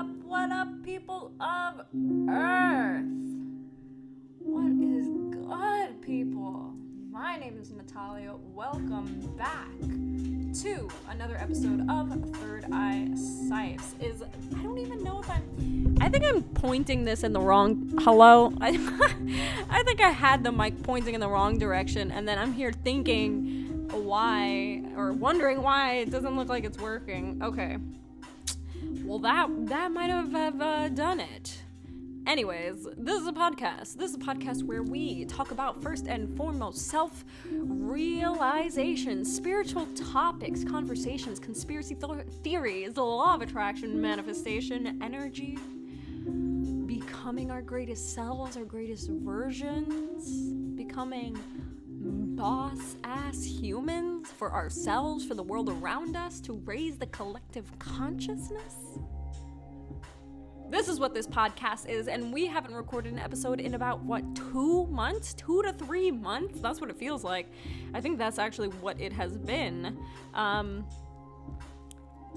What up, people of Earth? What is good, people? My name is Natalia. Welcome back to another episode of ThirdEyeCyphs. I don't even know if I think I'm pointing this in the wrong... Hello? I think I had the mic pointing in the wrong direction, and then I'm here thinking why, or wondering why it doesn't look like it's working. Okay. Well, that might have done it. Anyways, this is a podcast. This is a podcast where we talk about, first and foremost, self-realization, spiritual topics, conversations, conspiracy theories, the law of attraction, manifestation, energy, becoming our greatest selves, our greatest versions, becoming boss-ass humans for ourselves, for the world around us, to raise the collective consciousness. This is what this podcast is, and we haven't recorded an episode in about, 2 months? 2 to 3 months? That's what it feels like. I think that's actually what it has been.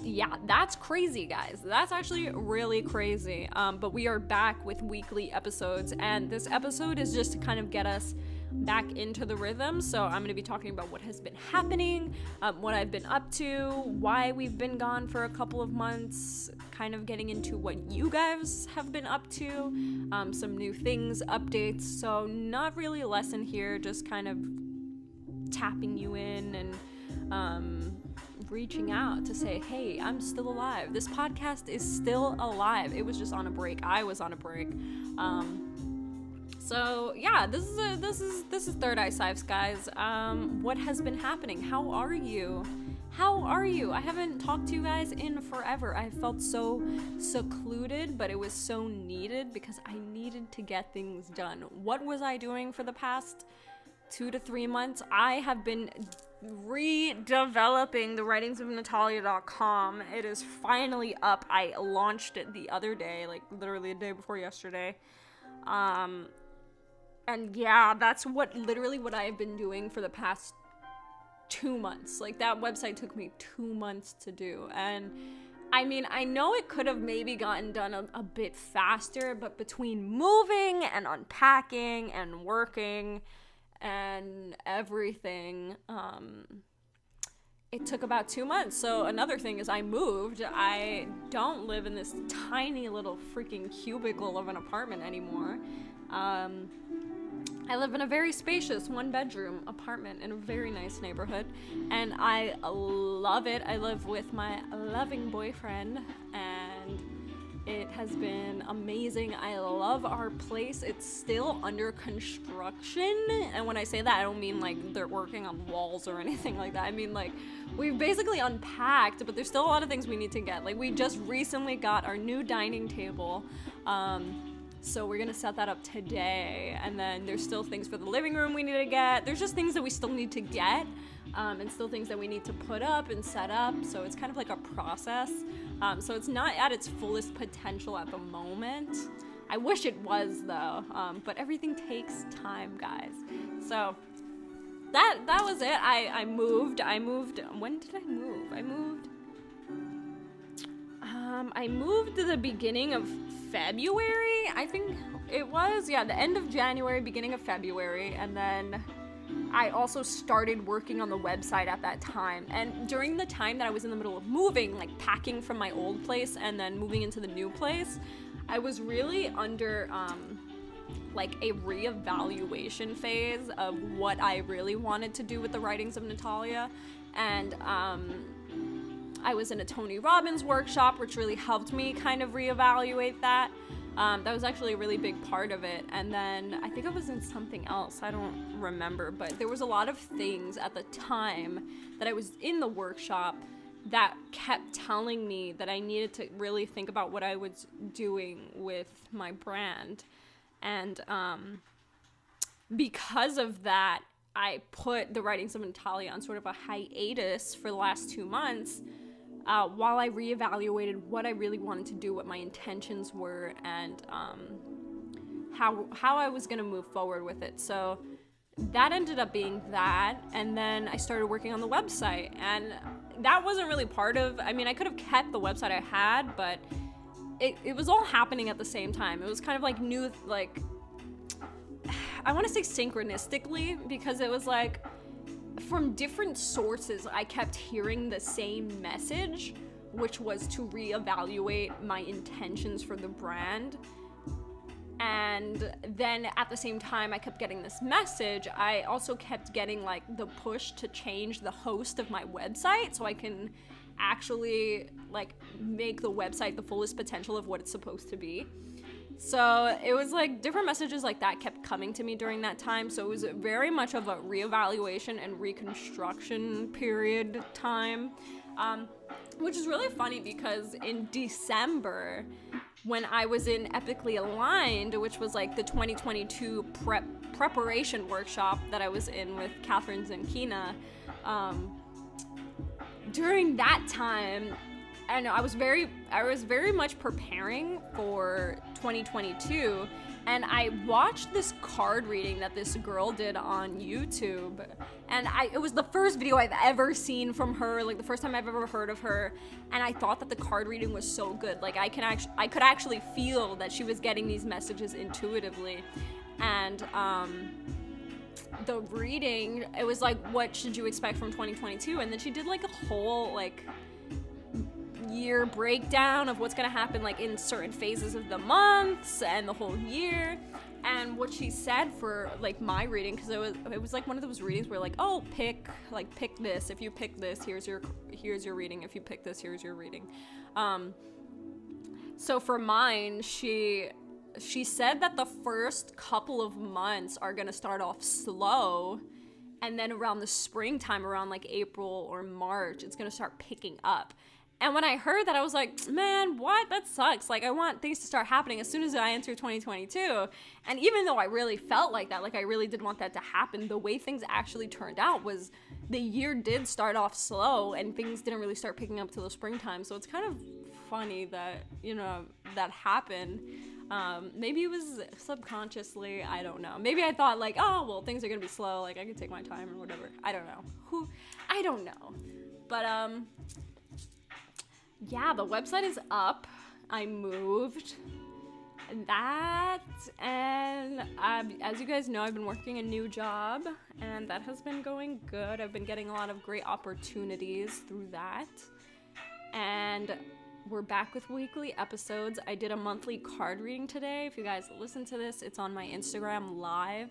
Yeah, that's crazy, guys. That's actually really crazy. But we are back with weekly episodes, and this episode is just to kind of get us back into the rhythm. So I'm going to be talking about what has been happening, what I've been up to, why we've been gone for a couple of months, kind of getting into what you guys have been up to, some new things, updates. So not really a lesson here, just kind of tapping you in and reaching out to say, hey, I'm still alive. This podcast is still alive. It was just on a break. I was on a break. So yeah, this is ThirdEyeCyphs, guys. What has been happening? How are you? I haven't talked to you guys in forever. I felt so secluded, but it was so needed because I needed to get things done. What was I doing for the past 2 to 3 months? I have been redeveloping the writings of Natalia.com. It is finally up. I launched it the other day, like literally a day before yesterday. And yeah, that's literally what I have been doing for the past 2 months. Like, that website took me 2 months to do. And I mean, I know it could have maybe gotten done a bit faster, but between moving and unpacking and working and everything, it took about 2 months. So another thing is I moved. I don't live in this tiny little freaking cubicle of an apartment anymore. I live in a very spacious 1-bedroom apartment in a very nice neighborhood, and I love it. I live with my loving boyfriend, and it has been amazing. I love our place. It's still under construction, and when I say that, I don't mean like they're working on walls or anything like that. I mean, like, we've basically unpacked, but there's still a lot of things we need to get. Like, we just recently got our new dining table, so we're gonna set that up today, and then there's still things for the living room we need to get. There's just things that we still need to get, and still things that we need to put up and set up, so it's kind of like a process. So it's not at its fullest potential at the moment. I wish it was, though, but everything takes time, guys. So that was it. I moved. When did I move? I moved to the beginning of February, I think it was. Yeah, the end of January, beginning of February, and then I also started working on the website at that time. And during the time that I was in the middle of moving, like packing from my old place and then moving into the new place, I was really under like a reevaluation phase of what I really wanted to do with the writings of Natalia. And I was in a Tony Robbins workshop, which really helped me kind of reevaluate that. That was actually a really big part of it. And then I think I was in something else. I don't remember. But there was a lot of things at the time that I was in the workshop that kept telling me that I needed to really think about what I was doing with my brand. And because of that, I put the writings of Natalia on sort of a hiatus for the last 2 months, while I reevaluated what I really wanted to do, what my intentions were, and how I was going to move forward with it. So that ended up being that, and then I started working on the website, and that wasn't really part of, I mean, I could have kept the website I had, but it was all happening at the same time. It was kind of like new, like, I want to say synchronistically, because it was like from different sources I kept hearing the same message, which was to reevaluate my intentions for the brand. And then at the same time I kept getting this message, I also kept getting like the push to change the host of my website so I can actually like make the website the fullest potential of what it's supposed to be. So it was like different messages like that kept coming to me during that time. So it was very much of a reevaluation and reconstruction period time, which is really funny because in December, when I was in Epically Aligned, which was like the 2022 preparation workshop that I was in with Catherine Zankina, during that time, I know I was very much preparing for 2022, and I watched this card reading that this girl did on YouTube, and it was the first video I've ever seen from her, like the first time I've ever heard of her, and I thought that the card reading was so good. Like I could actually feel that she was getting these messages intuitively, and the reading, it was like, what should you expect from 2022? And then she did like a whole like year breakdown of what's gonna happen like in certain phases of the months and the whole year. And what she said for like my reading, because it was like one of those readings where like, oh, pick this, if you pick this, here's your reading, if you pick this, here's your reading. So for mine, she said that the first couple of months are gonna start off slow, and then around the springtime, around like April or March, it's gonna start picking up. And when I heard that, I was like, man, what? That sucks. Like, I want things to start happening as soon as I enter 2022. And even though I really felt like that, like I really did want that to happen, the way things actually turned out was the year did start off slow and things didn't really start picking up till the springtime. So it's kind of funny that, you know, that happened. Maybe it was subconsciously, I don't know. Maybe I thought like, oh, well, things are gonna be slow. Like I can take my time or whatever. I don't know. I don't know. But, yeah, the website is up. I moved. And as you guys know, I've been working a new job, and that has been going good. I've been getting a lot of great opportunities through that. And we're back with weekly episodes. I did a monthly card reading today. If you guys listen to this, it's on my Instagram live.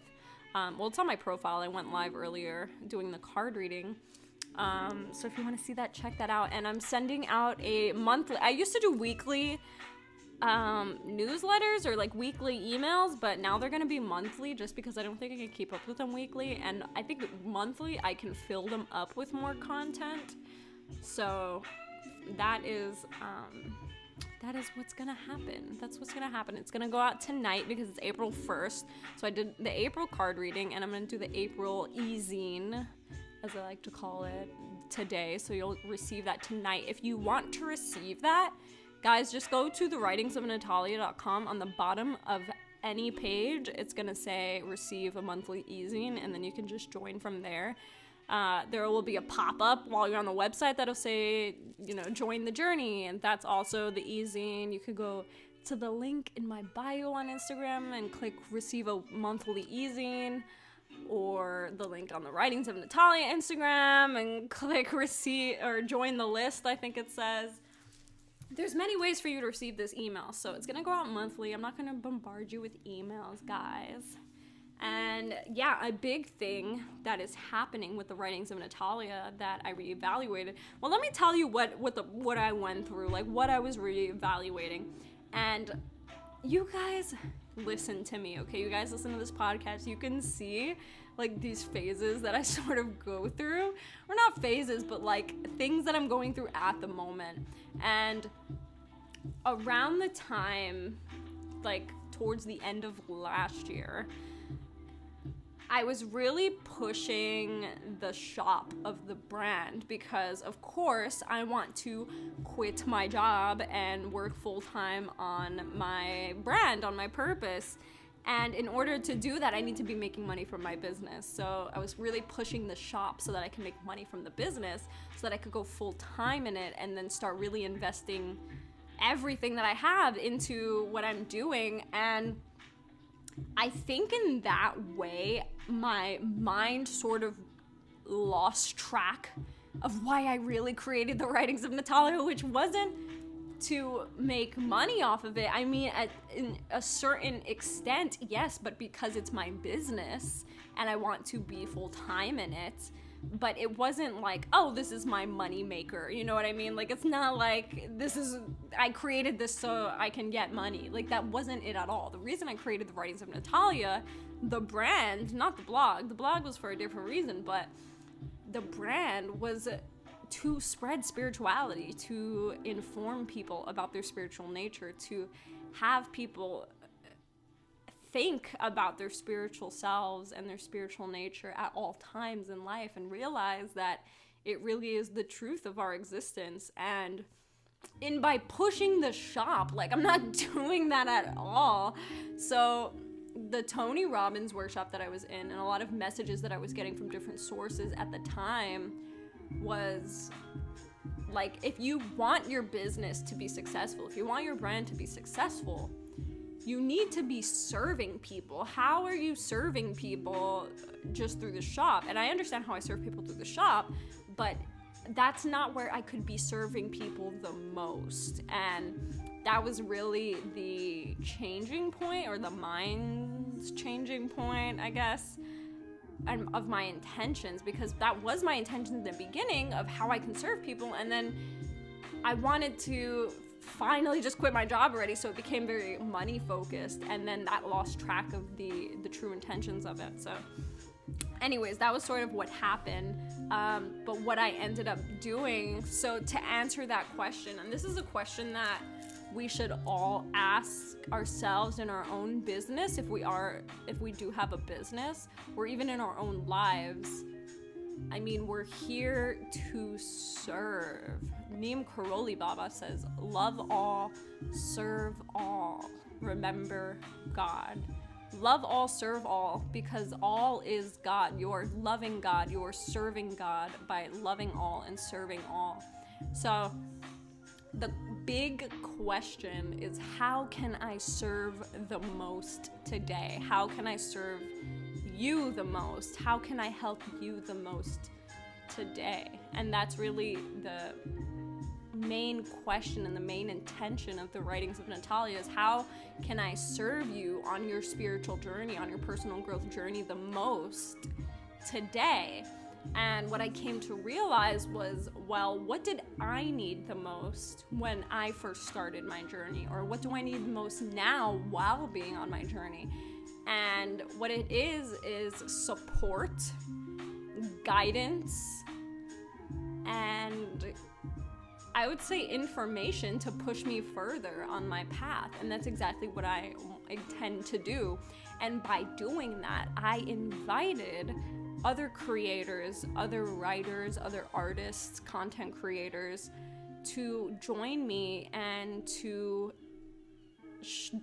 Well, it's on my profile. I went live earlier doing the card reading. So if you want to see that, check that out. And I'm sending out a monthly, I used to do weekly newsletters or like weekly emails, but now they're going to be monthly just because I don't think I can keep up with them weekly. And I think monthly I can fill them up with more content. So that is what's going to happen. That's what's going to happen. It's going to go out tonight because it's April 1st. So I did the April card reading, and I'm going to do the April e-zine, as I like to call it, today. So you'll receive that tonight. If you want to receive that, guys, just go to thewritingsofnatalia.com. On the bottom of any page, it's going to say receive a monthly e-zine, and then you can just join from there. There will be a pop-up while you're on the website that'll say, you know, join the journey, and that's also the e-zine. You could go to the link in my bio on Instagram and click receive a monthly e-zine, or the link on the Writings of Natalia Instagram and click receive or join the list, I think it says. There's many ways for you to receive this email, so it's gonna go out monthly. I'm not gonna bombard you with emails, guys. And yeah, a big thing that is happening with the Writings of Natalia that I reevaluated. Well, let me tell you what I went through, like what I was reevaluating. And you guys listen to me, okay? You guys listen to this podcast. You can see like these phases that I sort of go through. Or not phases, but like things that I'm going through at the moment. And around the time, like towards the end of last year, I was really pushing the shop of the brand because, of course, I want to quit my job and work full-time on my brand, on my purpose. And in order to do that, I need to be making money from my business. So I was really pushing the shop so that I can make money from the business so that I could go full-time in it and then start really investing everything that I have into what I'm doing. And I think in that way, my mind sort of lost track of why I really created the writings of Natalia, which wasn't to make money off of it. I mean, in a certain extent, yes, but because it's my business and I want to be full-time in it. But it wasn't like, oh, this is my money maker. You know what I mean? Like, it's not like I created this so I can get money. Like, that wasn't it at all. The reason I created the writings of Natalia, the brand, not the blog was for a different reason, but the brand was to spread spirituality, to inform people about their spiritual nature, to have people think about their spiritual selves and their spiritual nature at all times in life, and realize that it really is the truth of our existence. And by pushing the shop, like, I'm not doing that at all. So the Tony Robbins workshop that I was in, and a lot of messages that I was getting from different sources at the time, was like, if you want your business to be successful, if you want your brand to be successful, you need to be serving people. How are you serving people just through the shop? And I understand how I serve people through the shop, but that's not where I could be serving people the most. And that was really the changing point, or the mind's changing point, I guess, and of my intentions, because that was my intention in the beginning of how I can serve people. And then I wanted to finally just quit my job already, so it became very money focused, and then that lost track of the true intentions of it. So anyways, that was sort of what happened. But what I ended up doing, so to answer that question, and this is a question that we should all ask ourselves in our own business, if we do have a business, or even in our own lives. I mean, we're here to serve. Neem Karoli Baba says, love all, serve all, remember God. Love all, serve all, because all is God. You're loving God, you're serving God by loving all and serving all. So the big question is, how can I serve the most today? How can I serve you the most? How can I help you the most today? And that's really the main question and the main intention of the writings of Natalia, is how can I serve you on your spiritual journey, on your personal growth journey the most today? And what I came to realize was, well, what did I need the most when I first started my journey? Or what do I need the most now while being on my journey? And what it is support, guidance, and I would say information to push me further on my path. And that's exactly what I intend to do. And by doing that, I invited other creators, other writers, other artists, content creators to join me and to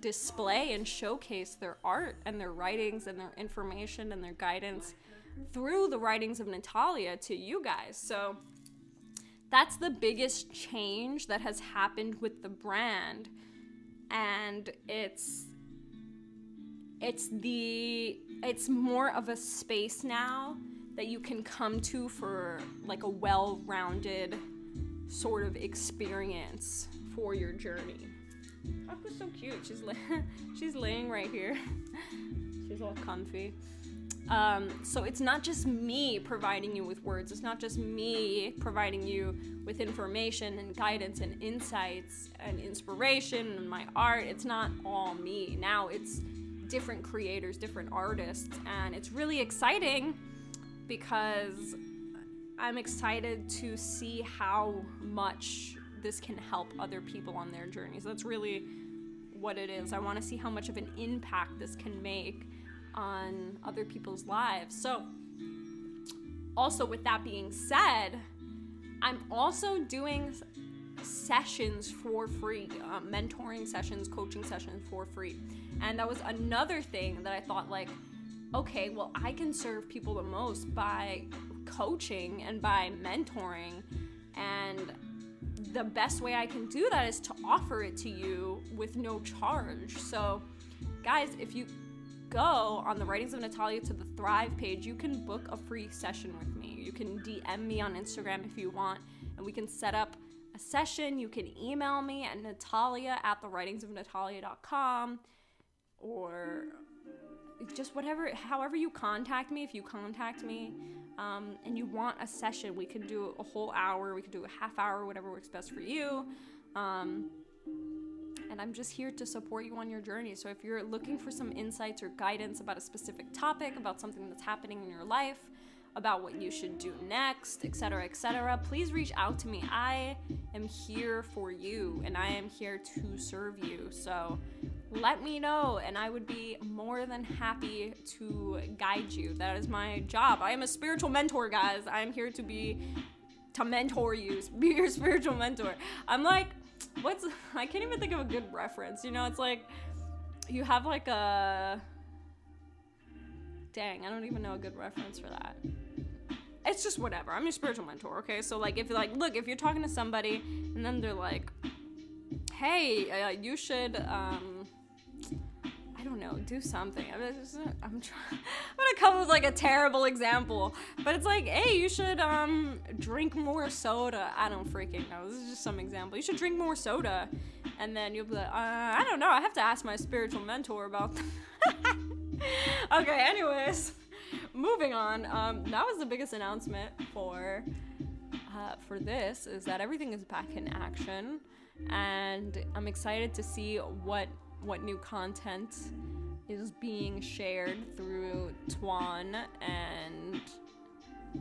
display and showcase their art and their writings and their information and their guidance through the writings of Natalia to you guys. So that's the biggest change that has happened with the brand. And it's more of a space now that you can come to for like a well-rounded sort of experience for your journey. Haku's so cute. She's laying right here. She's all comfy. So it's not just me providing you with words. It's not just me providing you with information and guidance and insights and inspiration and my art. It's not all me. Now it's different creators, different artists, and it's really exciting because I'm excited to see how much this can help other people on their journeys. That's really what it is. I want to see how much of an impact this can make on other people's lives. So also, with that being said, I'm also doing sessions for free, mentoring sessions, coaching sessions for free. And that was another thing that I thought, like, okay, well, I can serve people the most by coaching and by mentoring. And the best way I can do that is to offer it to you with no charge. So guys, if you go on the Writings of Natalia to the Thrive page, you can book a free session with me. You can DM me on Instagram if you want, and we can set up a session. You can email me at natalia@thewritingsofnatalia.com, or just however you contact me. If you contact me and you want a session, we can do a whole hour, we can do a half hour, whatever works best for you. And I'm just here to support you on your journey. So if you're looking for some insights or guidance about a specific topic, about something that's happening in your life, about what you should do next, etc., please reach out to me. I am here for you, and I am here to serve you. So let me know, and I would be more than happy to guide you. That is my job. I am a spiritual mentor, guys. I am here to mentor you, be your spiritual mentor. I'm like, I can't even think of a good reference. You know, it's like, you have like a, dang, I don't even know a good reference for that. It's just whatever. I'm your spiritual mentor, okay? So like, if you're like, look, if you're talking to somebody and then they're like, hey, you should, I don't know, do something. I'm gonna come with like a terrible example, but it's like, hey, you should drink more soda. I don't freaking know. This is just some example. You should drink more soda, and then you'll be like, I don't know. I have to ask my spiritual mentor about that. Okay. Anyways, moving on. That was the biggest announcement for this, is that everything is back in action, and I'm excited to see what new content is being shared through Twan. And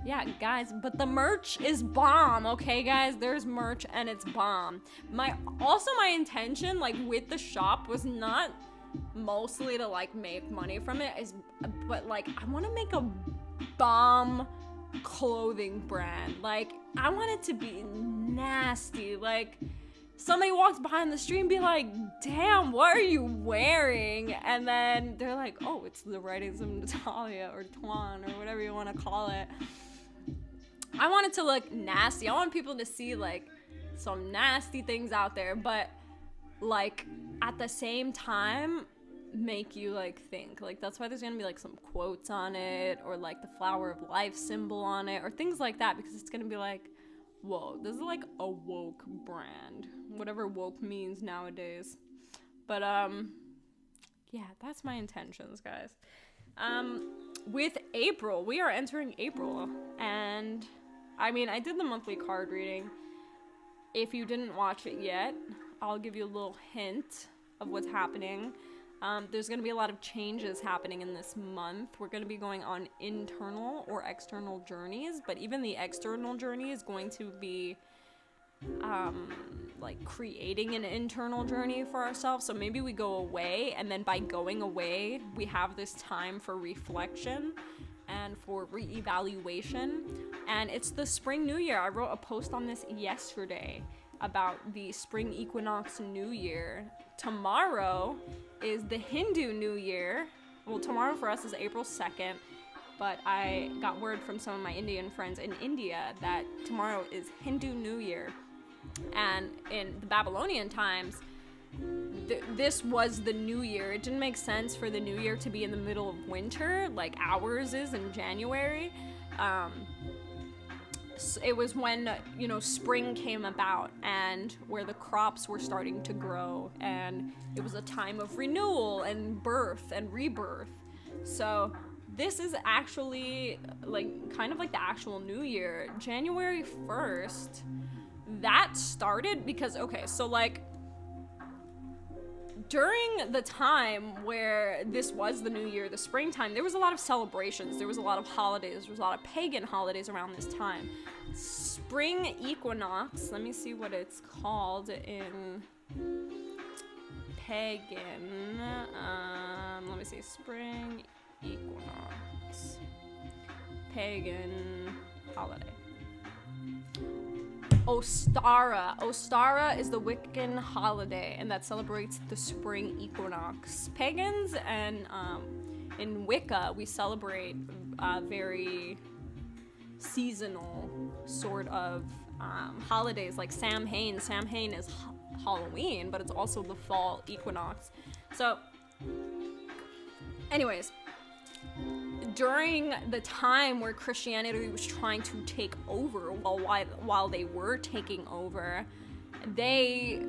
yeah, guys, but the merch is bomb, okay, guys? There's merch and it's bomb. My intention, like, with the shop was not mostly to like make money from it, but like, I want to make a bomb clothing brand. Like, I want it to be nasty. Like, somebody walks behind the street and be like, damn, what are you wearing? And then they're like, oh, it's the Writings of Natalia or Twan or whatever you want to call it. I want it to look nasty. I want people to see like some nasty things out there, but like at the same time make you like think. Like, that's why there's gonna be like some quotes on it, or like the flower of life symbol on it, or things like that, because it's gonna be like, whoa, this is like a woke brand, whatever woke means nowadays. But yeah, that's my intentions, guys. With April, we are entering April, and I mean, I did the monthly card reading. If you didn't watch it yet, I'll give you a little hint of what's happening. There's going to be a lot of changes happening in this month. We're going to be going on internal or external journeys, but even the external journey is going to be like creating an internal journey for ourselves. So maybe we go away, and then by going away, we have this time for reflection and for reevaluation. And it's the spring new year. I wrote a post on this yesterday about the spring equinox new year. Tomorrow is the Hindu New Year. Well, tomorrow for us is April 2nd, but I got word from some of my Indian friends in India that tomorrow is Hindu New Year. And in the Babylonian times, this was the new year. It didn't make sense for the new year to be in the middle of winter, like ours is in January. It was when, spring came about, and where the crops were starting to grow, and it was a time of renewal and birth and rebirth. So this is actually like kind of like the actual new year. January 1st, that started because, okay, so like during the time where this was the new year, the springtime, there was a lot of celebrations, there was a lot of holidays, there was a lot of pagan holidays around this time. Spring equinox, let me see what it's called in pagan. Let me see, spring equinox, pagan holiday. Ostara. Ostara is the Wiccan holiday, and that celebrates the spring equinox. Pagans and in Wicca, we celebrate very seasonal sort of holidays, like Samhain. Samhain is Halloween, but it's also the fall equinox. So anyways, during the time where Christianity was trying to take over, while they were taking over, they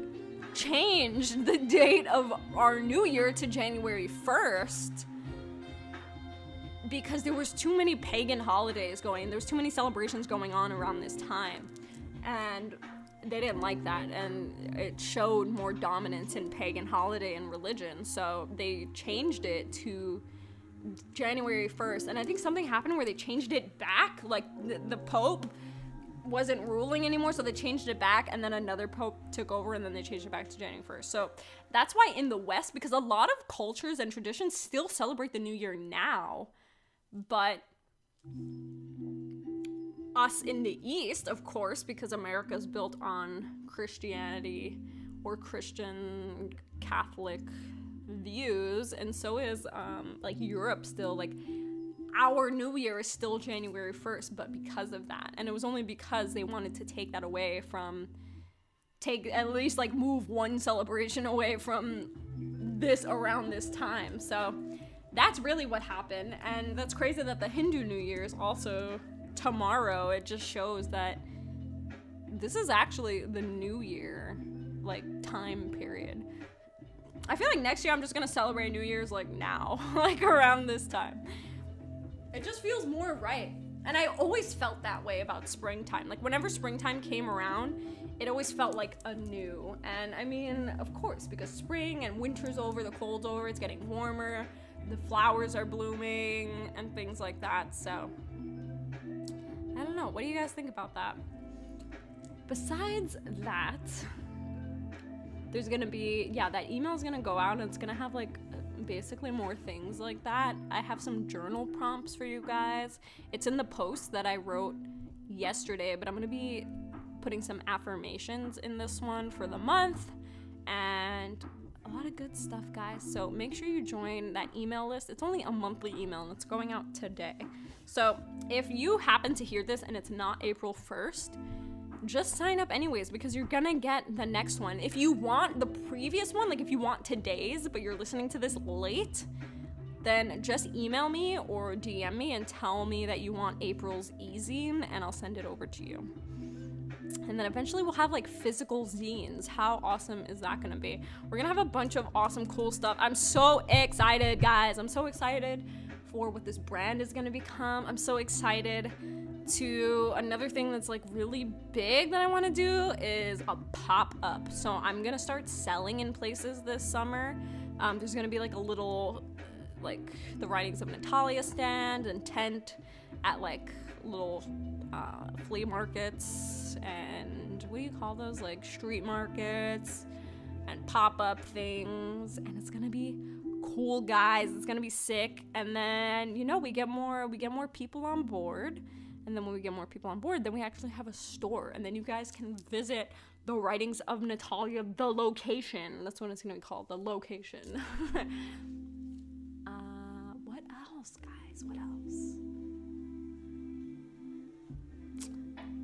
changed the date of our new year to January 1st because there was too many pagan holidays there was too many celebrations going on around this time, and they didn't like that, and it showed more dominance in pagan holiday and religion, so they changed it to January 1st. And I think something happened where they changed it back, like the Pope wasn't ruling anymore, so they changed it back, and then another Pope took over, and then they changed it back to January 1st. So that's why in the West, because a lot of cultures and traditions still celebrate the New Year now, but us in the East, of course, because America's built on Christianity or Christian Catholic views, and so is like Europe still, like our new year is still January 1st, but because of that, and it was only because they wanted to take that away from, at least like move one celebration away from this around this time. So that's really what happened, and that's crazy that the Hindu New Year is also tomorrow. It just shows that this is actually the new year, like, time period. I feel like next year I'm just gonna celebrate New Year's like now, like around this time. It just feels more right. And I always felt that way about springtime. Like whenever springtime came around, it always felt like anew. And I mean, of course, because spring and winter's over, the cold's over, it's getting warmer, the flowers are blooming and things like that. So I don't know. What do you guys think about that? Besides that, there's gonna be, that email's gonna go out and it's gonna have like basically more things like that. I have some journal prompts for you guys. It's in the post that I wrote yesterday, but I'm gonna be putting some affirmations in this one for the month and a lot of good stuff, guys. So make sure you join that email list. It's only a monthly email and it's going out today. So if you happen to hear this and it's not April 1st, just sign up anyways, because you're gonna get the next one. If you want the previous one, like if you want today's, but you're listening to this late, then just email me or DM me and tell me that you want April's e-zine, and I'll send it over to you. And then eventually we'll have like physical zines. How awesome is that gonna be? We're gonna have a bunch of awesome, cool stuff. I'm so excited, guys. I'm so excited for what this brand is gonna become. I'm so excited to another thing that's like really big that I want to do is a pop-up. So I'm gonna start selling in places this summer. There's gonna be like a little like the writings of Natalia stand and tent at like little flea markets and what do you call those, like street markets and pop-up things, and it's gonna be cool, guys. It's gonna be sick. And then we get more people on board. And then when we get more people on board, then we actually have a store. And then you guys can visit the writings of Natalia, the location. That's what it's going to be called, the location. What else, guys? What else?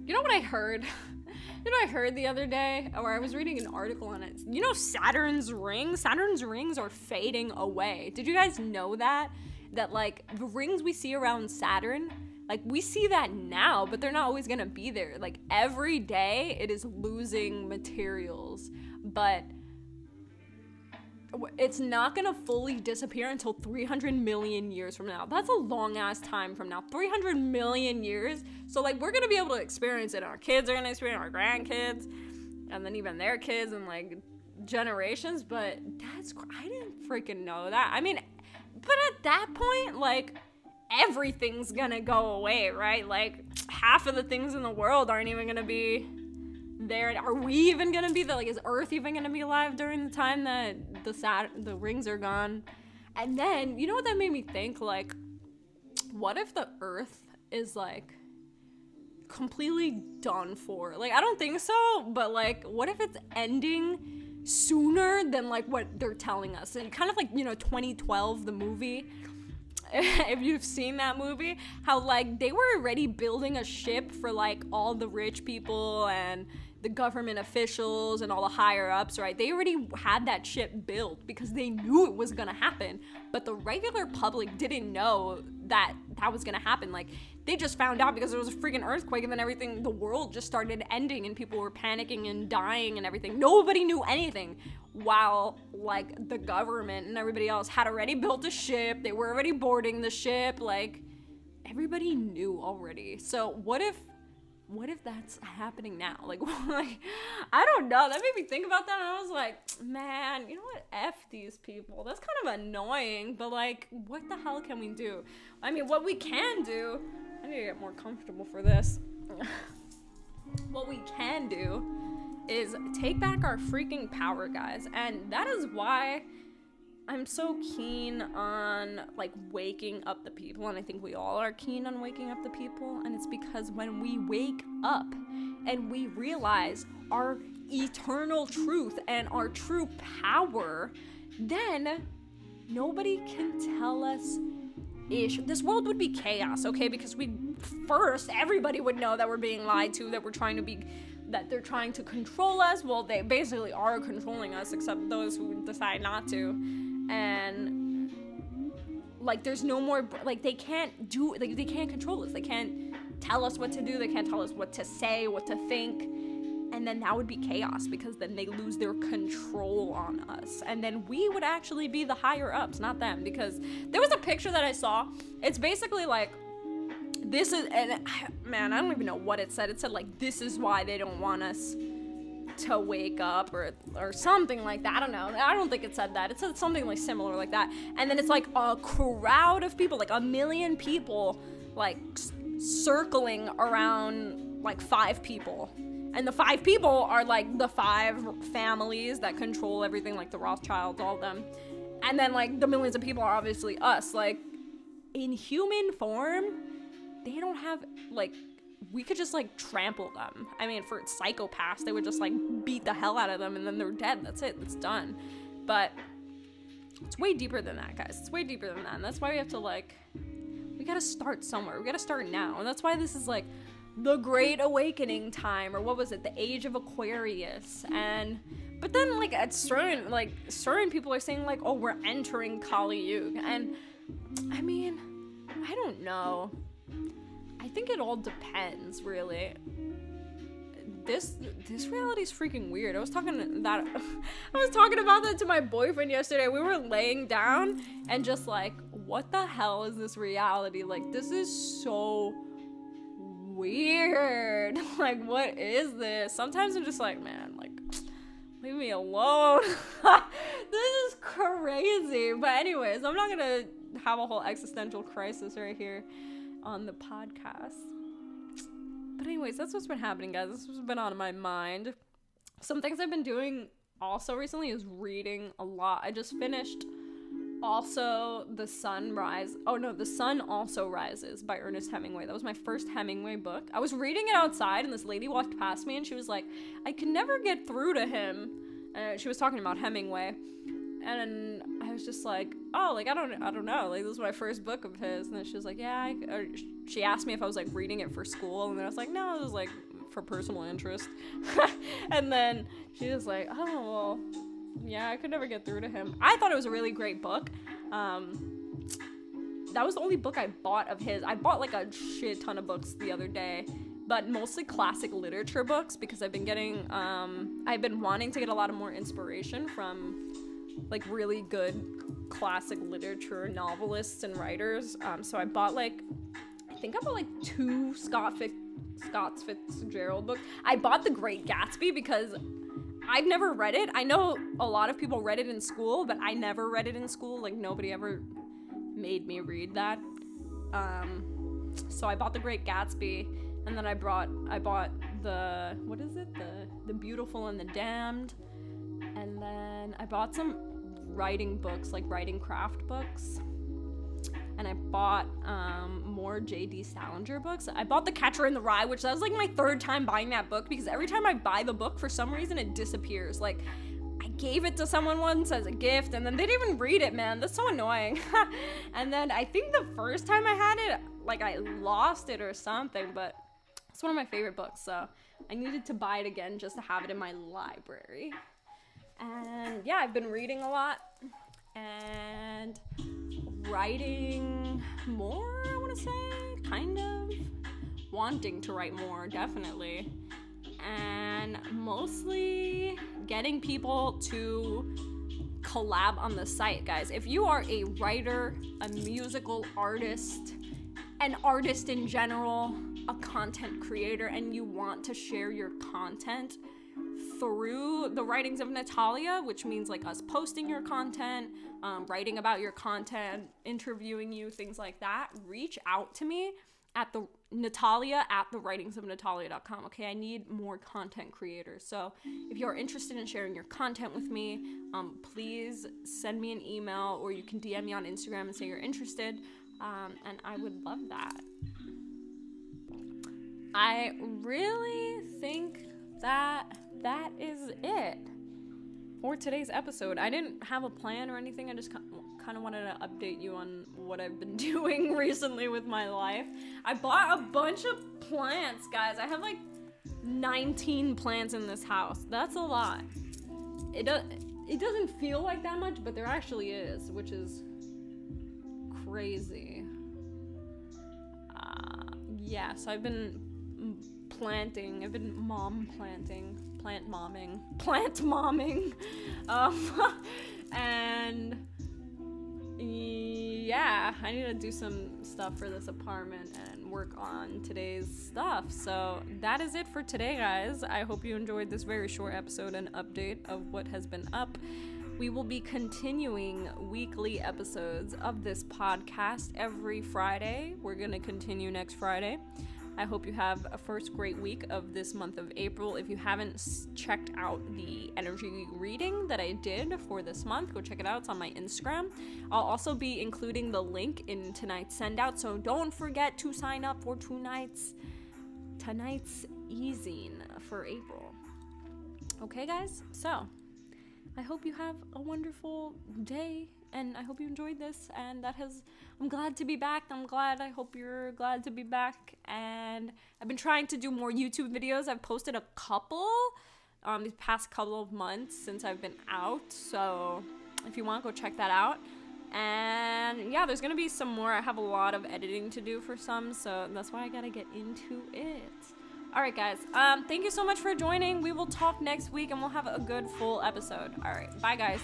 You know what I heard? I heard the other day? Or I was reading an article on it. Saturn's rings? Saturn's rings are fading away. Did you guys know that? That, like, the rings we see around Saturn, like, we see that now, but they're not always gonna be there. Like, every day it is losing materials, but it's not gonna fully disappear until 300 million years from now. That's a long-ass time from now. 300 million years. So, like, we're gonna be able to experience it. Our kids are gonna experience it, our grandkids, and then even their kids and, like, generations, but I didn't freaking know that. I mean, but at that point, like, everything's gonna go away, right? Like, half of the things in the world aren't even gonna be there. Are we even gonna be there? Like, is Earth even gonna be alive during the time that the rings are gone? And then, you know what that made me think? Like, what if the Earth is, like, completely done for? Like, I don't think so, but, like, what if it's ending sooner than, like, what they're telling us? And kind of like, 2012, the movie, if you've seen that movie, how like they were already building a ship for like all the rich people and the government officials and all the higher ups, right? They already had that ship built because they knew it was gonna happen, but the regular public didn't know that was gonna happen. Like, they just found out because there was a freaking earthquake, and then everything, the world just started ending and people were panicking and dying and everything. Nobody knew anything, while like the government and everybody else had already built a ship. They were already boarding the ship. Like, everybody knew already. So what if that's happening now? Like, I don't know. That made me think about that, and I was like, man, you know what? F these people. That's kind of annoying, but like, what the hell can we do? I mean, what we can do, I need to get more comfortable for this. What we can do is take back our freaking power, guys, and that is why I'm so keen on like waking up the people, and I think we all are keen on waking up the people, and it's because when we wake up and we realize our eternal truth and our true power, then nobody can tell us ish. This world would be chaos, okay? Because everybody would know that we're being lied to, that they're trying to control us. Well, they basically are controlling us, except those who decide not to. And like, there's no more, like, they can't control us. They can't tell us what to do. They can't tell us what to say, what to think. And then that would be chaos, because then they lose their control on us. And then we would actually be the higher ups, not them. Because there was a picture that I saw. It's basically like, this is, and man, I don't even know what it said. It said like, this is why they don't want us to wake up, or something like that. I don't know. I don't think it said that. It said something like similar like that. And then it's like a crowd of people, like 1 million people, like circling around like 5 people. And the 5 people are like the 5 families that control everything, like the Rothschilds, all of them. And then like the millions of people are obviously us. Like, in human form, they don't have, like, we could just like trample them. I mean, for psychopaths, they would just like beat the hell out of them and then they're dead. That's it. It's done. But it's way deeper than that, guys. It's way deeper than that. And that's why we have to, like, we gotta start somewhere. We gotta start now. And that's why this is like the Great Awakening time, or what was it? The Age of Aquarius. But then like at certain people are saying like, oh, we're entering Kali Yuga. And I mean, I don't know. I think it all depends, really. This reality is freaking weird. I was talking about that to my boyfriend yesterday. We were laying down and just like, what the hell is this reality? Like, this is so weird. Like, what is this? Sometimes I'm just like, man, like, leave me alone. This is crazy. But anyways, I'm not gonna have a whole existential crisis right here on the podcast. But anyways, that's what's been happening, guys. This has been on my mind. Some things I've been doing also recently is reading a lot. I just finished also The Sun Also Rises by Ernest Hemingway. That was my first Hemingway book. I was reading it outside and this lady walked past me and she was like, I can never get through to him. She was talking about Hemingway. And I was just like, oh, like, I don't know. Like, this was my first book of his. And then she was like, yeah. She asked me if I was, like, reading it for school. And then I was like, no, it was, like, for personal interest. And then she was like, oh, well, yeah, I could never get through to him. I thought it was a really great book. That was the only book I bought of his. I bought, like, a shit ton of books the other day. But mostly classic literature books, because I've been wanting to get a lot of more inspiration from, like, really good classic literature novelists and writers. So I bought, like, I think I bought, like, 2 Scott Fitzgerald books. I bought The Great Gatsby because I've never read it. I know a lot of people read it in school, but I never read it in school. Like, nobody ever made me read that. So I bought The Great Gatsby, and then I bought the, what is it? The Beautiful and the Damned. And then I bought some writing books, like writing craft books. And I bought more J.D. Salinger books. I bought The Catcher in the Rye, which that was like my 3rd time buying that book, because every time I buy the book, for some reason it disappears. Like, I gave it to someone once as a gift, and then they didn't even read it, man. That's so annoying. And then I think the first time I had it, like, I lost it or something, but it's one of my favorite books, so I needed to buy it again just to have it in my library. And yeah, I've been reading a lot and writing more, I want to say, kind of. Wanting to write more, definitely. And mostly getting people to collab on the site, guys. If you are a writer, a musical artist, an artist in general, a content creator, and you want to share your content through the writings of Natalia, which means like us posting your content, writing about your content, interviewing you, things like that, reach out to me at the Natalia at thewritingsofnatalia.com. Okay, I need more content creators. So if you're interested in sharing your content with me, please send me an email, or you can DM me on Instagram and say you're interested, and I would love that. I really think that is it for today's episode. I didn't have a plan or anything. I just kind of wanted to update you on what I've been doing recently with my life. I bought a bunch of plants, guys. I have like 19 plants in this house. That's a lot. It doesn't feel like that much, but there actually is, which is crazy. Yeah, so I've been planting. I've been plant momming. And yeah, I need to do some stuff for this apartment and work on today's stuff. So that is it for today, guys. I hope you enjoyed this very short episode and update of what has been up. We will be continuing weekly episodes of this podcast every Friday. We're going to continue next Friday. I hope you have a first great week of this month of April. If you haven't checked out the energy reading that I did for this month, go check it out. It's on my Instagram. I'll also be including the link in tonight's sendout, so don't forget to sign up for tonight's easing for April. Okay, guys? So, I hope you have a wonderful day, and I hope you enjoyed this, and I'm glad to be back. I hope you're glad to be back, and I've been trying to do more YouTube videos. I've posted a couple these past couple of months since I've been out, so if you want, go check that out. And yeah, there's gonna be some more. I have a lot of editing to do for some, so that's why I gotta get into it. Alright, guys, thank you so much for joining. We will talk next week, and we'll have a good full episode. Alright, bye, guys.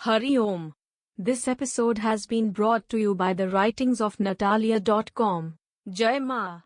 Hari Om. This episode has been brought to you by thewritingsofnatalia.com. Jai Ma.